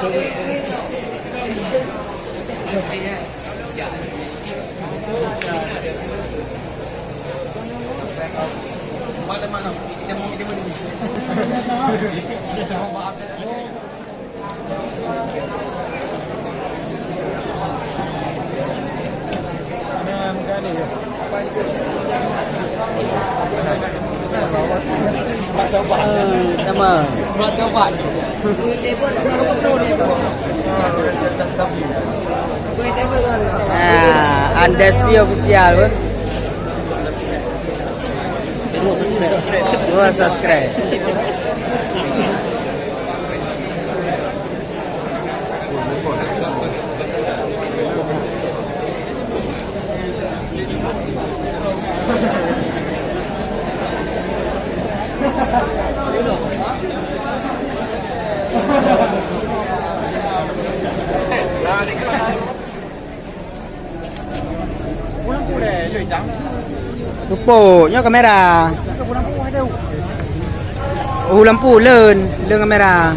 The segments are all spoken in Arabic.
Malam-malam kita mau kita beli. Sama. Andes official pun. Dua subscribe. Tupo, kamera. Lampu leun kamera.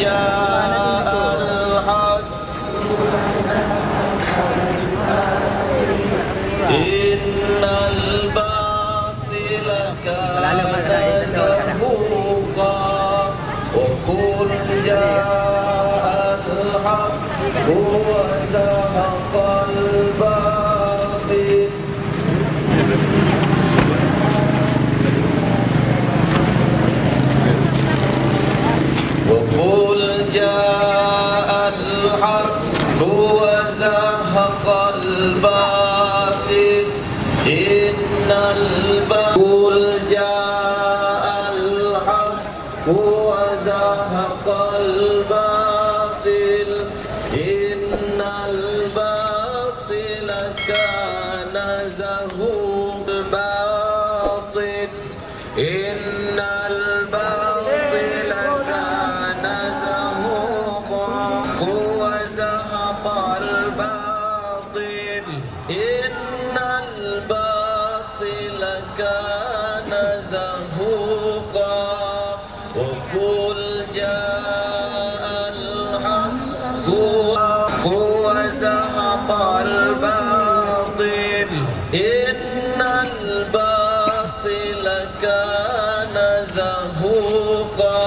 ja'al haq innal batila kana zahuqa wa qul ja'al haq wa zahaqal batil وقل جاء الحق وزهق الباطل إن الباطل جاء الحق وزهق الباطل إن الباطل كان زهوق الباطل إن الباطل كان زهوقا وزهق الباطل إن الباطل كان زهوقا وقل جاء الحق وزهق الباطل إن الباطل كان زهوقا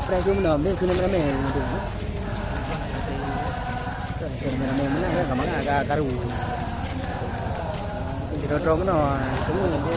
Preso menam ni kena ramai tu. Kena ramai mana kan kamang agak karu. Kita drop mana? Tunggu tu.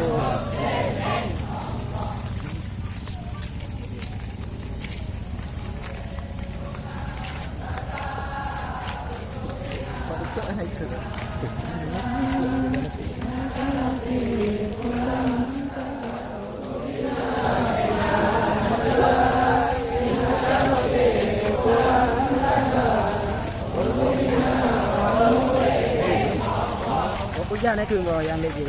Waqulja ni tu yang lagi.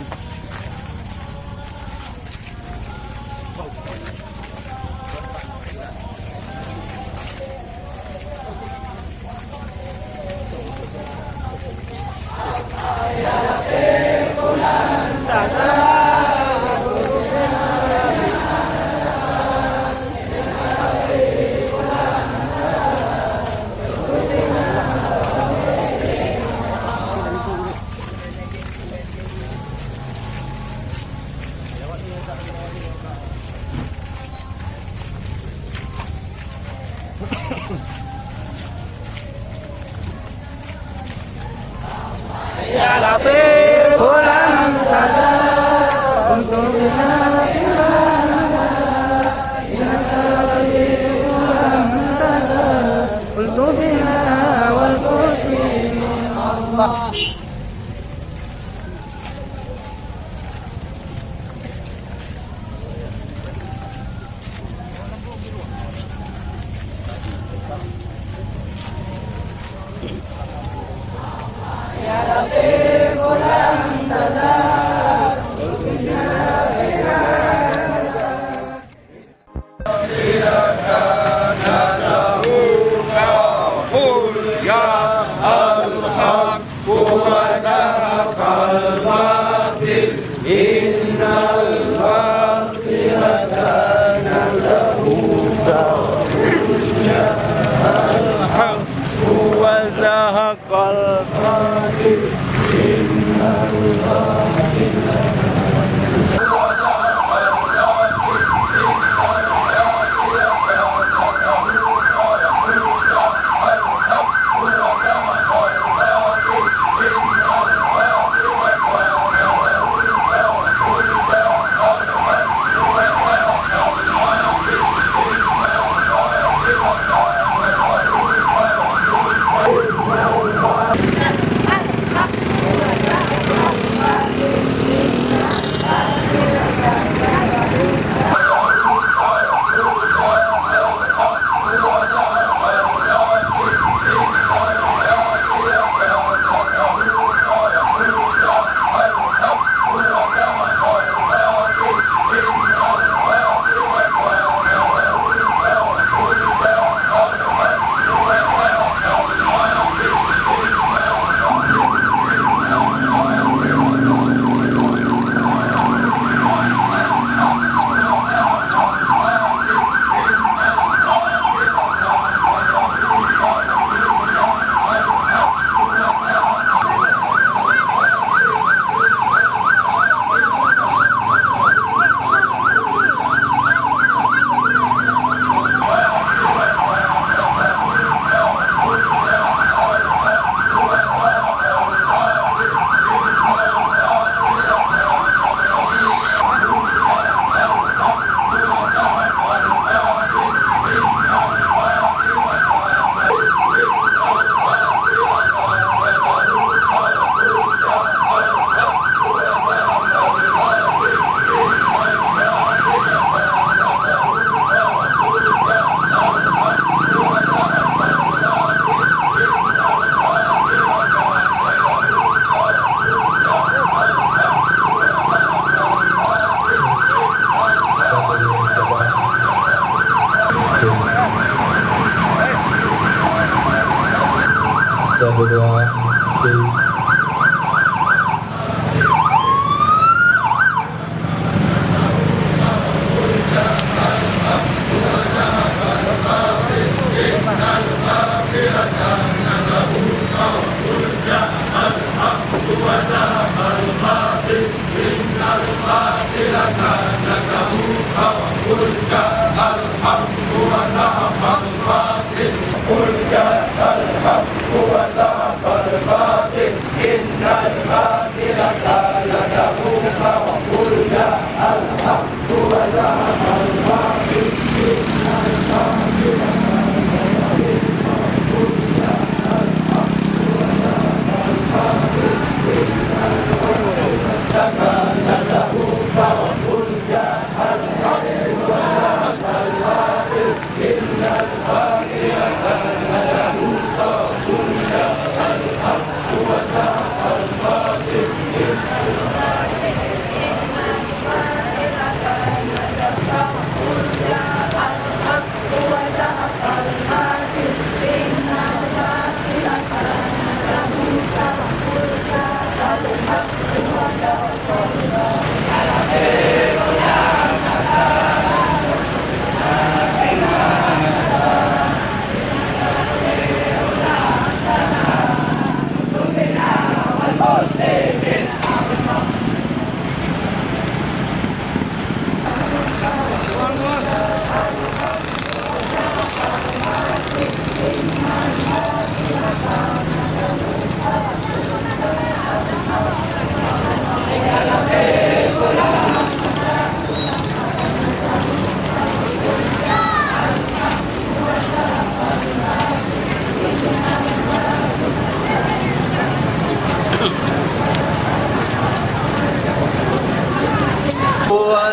Ya Latif pulang saja untuk bina Ya Latif pulang saja untuk bina wal muslimin Allah. Ya Latif pulang saja untuk bina bisa berdoa.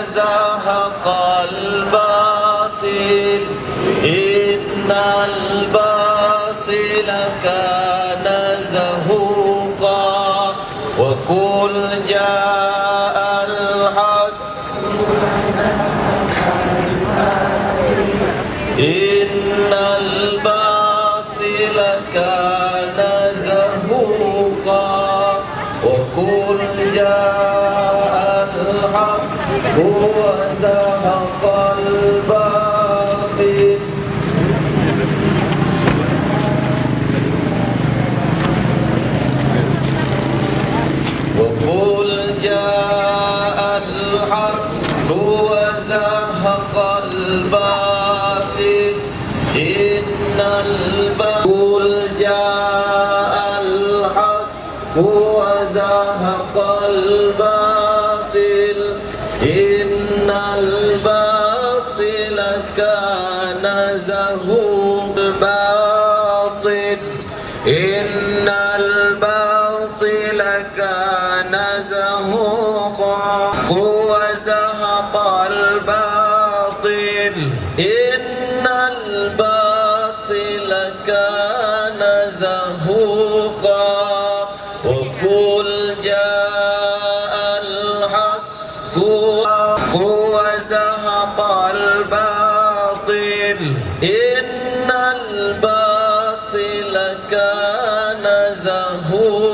وزهق الباطل إن الباطل كان زهوقا وقل جاء الحق إن الباطل كان زهوقا وقل جاء الحق وزهق الباطل وقل جاء الحق وزهق الباطل إن الباطل جاء الحق وزهق الباطل إن الباطل كان زهوقا الباطل إن الباطل كان زهوقا وزهق الباطل إن الباطل كان زهوقا وقل جاء الحق وزهق الباطل إن الباطل كان زهوقا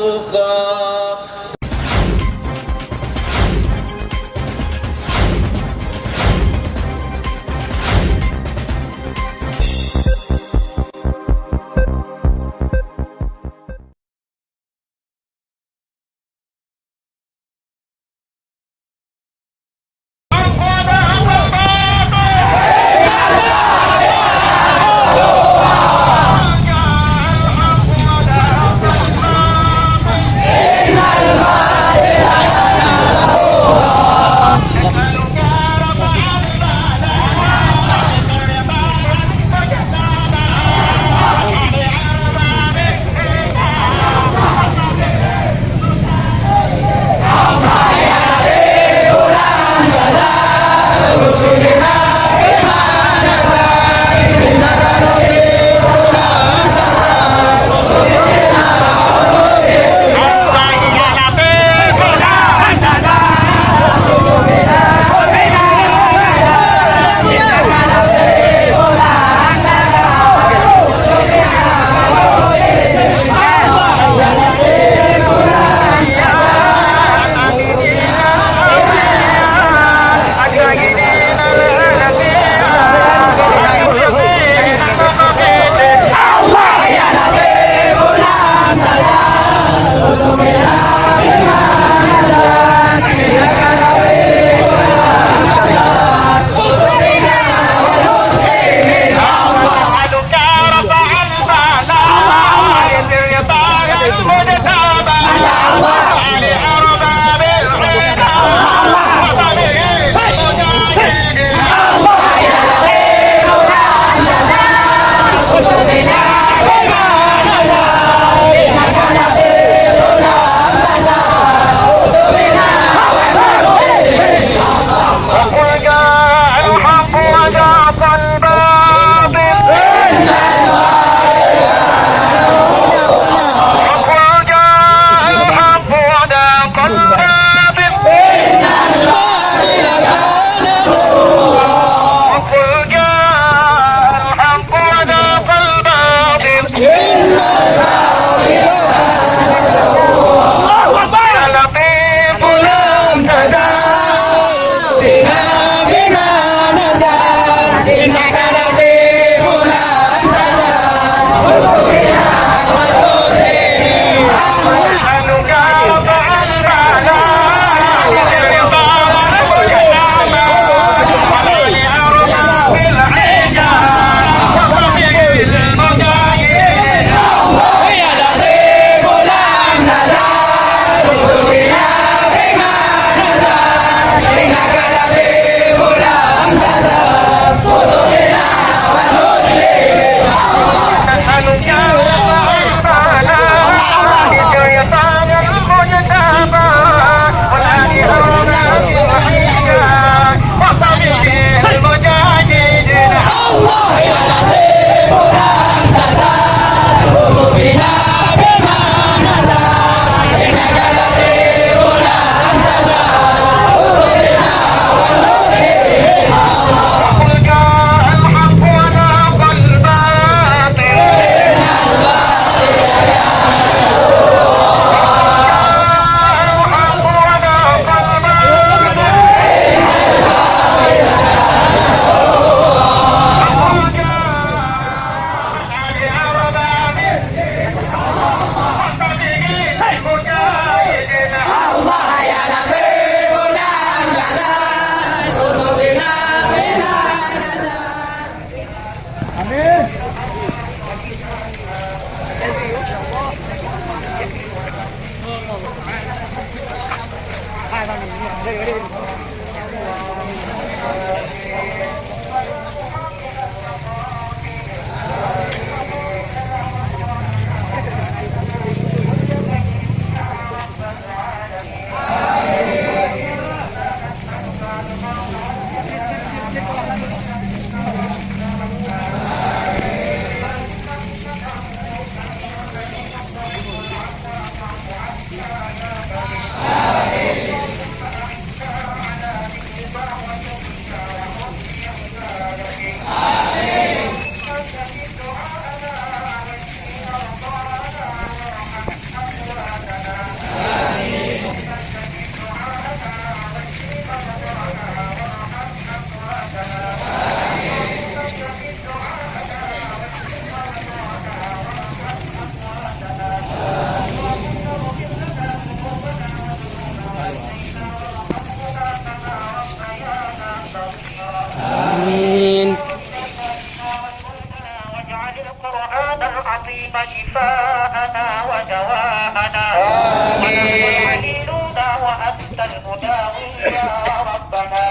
شفاءنا ودواءنا وعليلنا وأنت المداوي يا ربنا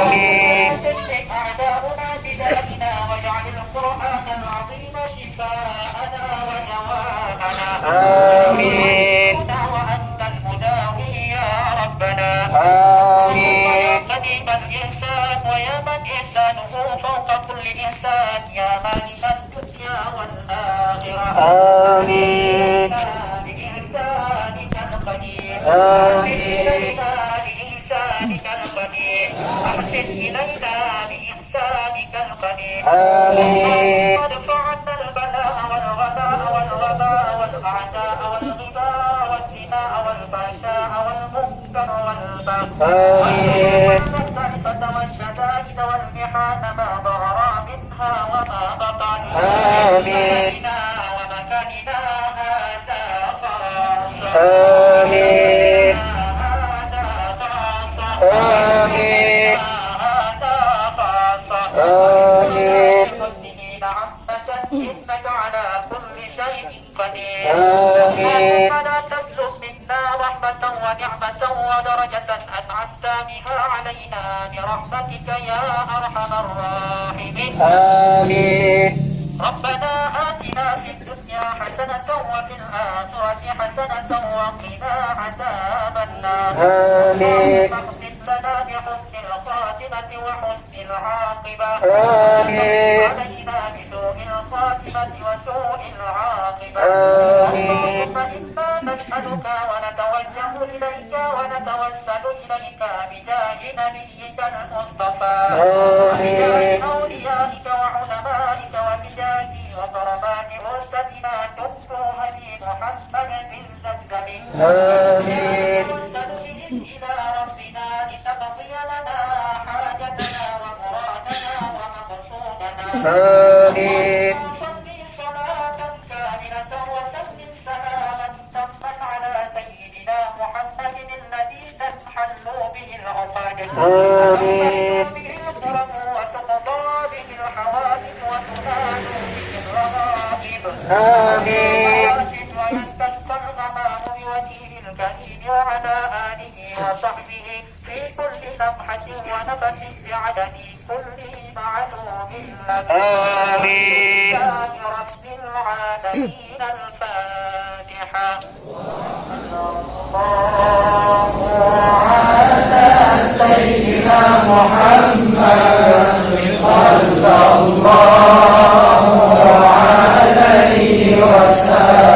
آمين تشفي أعداؤنا بدائنا واجعل القرآن العظيم شفاءنا ودواءنا آمين وأنت المداوي يا ربنا آمين يا قديم الإحسان ويا من إحسانه فوق كل إحسان يا مالك الدنيا والآخرة آمين بإحسانك القدير آمين بإحسانك القدير أحسن إلينا بإحسانك القدير آمين وادفع عنا البلاء والغلاء والوباء والأعداء والغباء والزنا والفحشاء والمنكر والبغي والمختلفة والشدائد والمحان ما ظهر منها وما بطن آمين ومكاننا هذا خاصة آمين آمين هذا خاصة آمين المسلمين عامة إنك على كل شيء قدير آمين فلا تسلب منا رحمة ونعمة ودرجة أنعمت بها علينا برحمتك يا أرحم الراحمين آمين ربنا آتنا في الدنيا حسنة وفي الآخرة حسنة وقنا عذاب النار آمين واغفر لنا بحسن الخاتمة وحسن العاقبة آمين علينا بسوء الخاتمة وسوء العاقبة آمين فإنا نسألك ونتوجه إليك ونتوسل إليك بجاه نبيك المصطفى وبجاه أوليائك وعلمائك وبجاه وكرمات مرسلنا دكتور هدي محمد بن زكريا آمين نرسل بهم إلى ربنا لتقضي لنا حاجتنا ومرادنا ومقصودنا آمين وصلي صلاة كاملة وسلم سلاما تما على سيدنا محمد الذي تنحل به العقد آمين به الكرم وتقضى به الحوائج وتنال به الرغائب آمين ويستسقى الغمام بوجهه الكريم وعلى آله وصحبه في كل لمحة ونفس بعدد كل معلوم لك آمين رب العالمين الفاتحة الله على سيدنا محمد صلى الله عليه وسلم